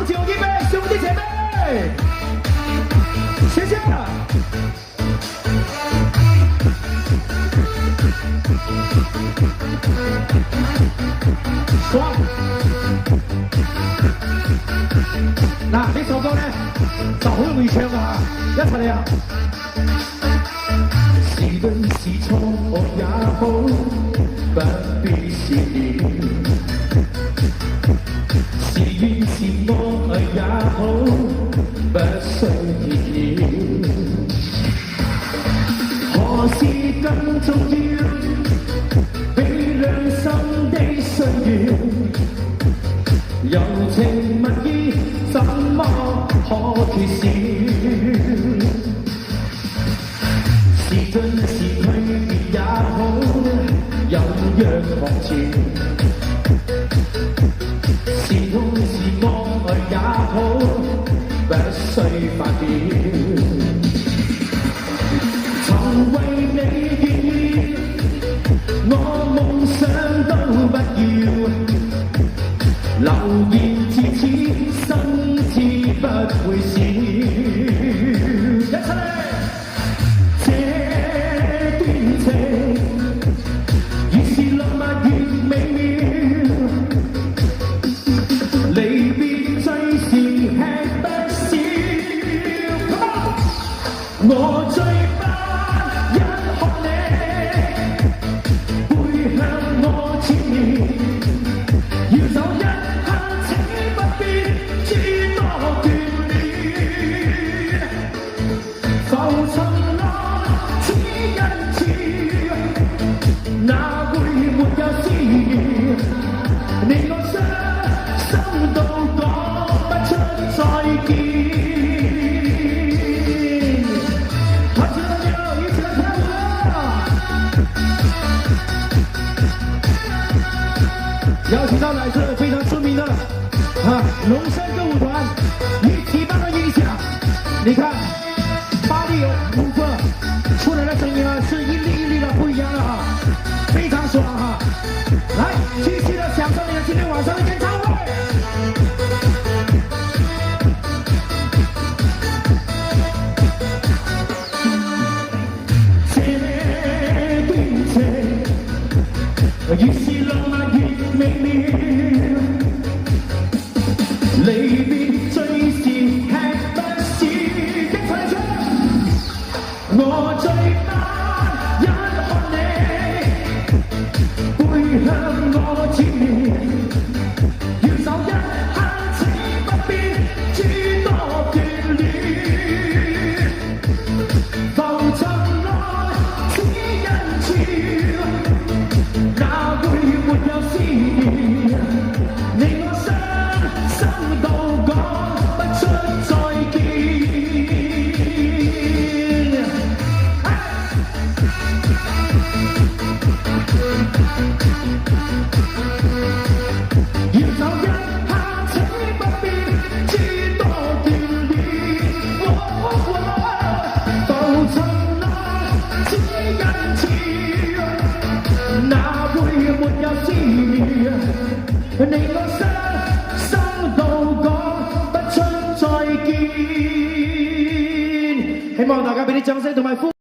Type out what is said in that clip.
起我弟妹，兄弟姐妹，谢谢。爽！嗱，呢首歌咧就好容易唱噶嚇，一齊嚟啊！是對是錯也好，不必是了。是怨是愛也好，不需要。何事更重要？比良心的需要。柔情蜜意怎麼可缺少？是進是退別也好，有若狂潮。是痛是愛也好，不需發表。曾為你願意，我夢想都不要。流言自此，生之不會少。一齊嚟！這段情，越是浪漫越美妙。離別最是吃不消。我最不因看你背向我纏綿，要走一刻請不必諸多眷戀。浮沉浪似人潮，哪會沒有思念？你我傷心到講不出再見。邀請到來自非常出名的龍山歌舞團，一起幫他音響。你看巴黎舞步出來的聲音啊，是一粒一粒的不一樣的哈，非常爽哈！來，繼續的享受你的今天晚上的演唱會。這段情，越是浪漫越美妙，離別最是吃不消。一齊唱！我最不因看你背向我纏綿，要走一刻請不必諸多眷戀。浮沉浪似人潮，哪會沒有思念？你我傷心到講不出再見。要走一刻請不必諸多眷戀。浮沉浪似人潮，哪會沒有思念？你我傷心到講不出再見。希望大家俾啲掌聲同埋歡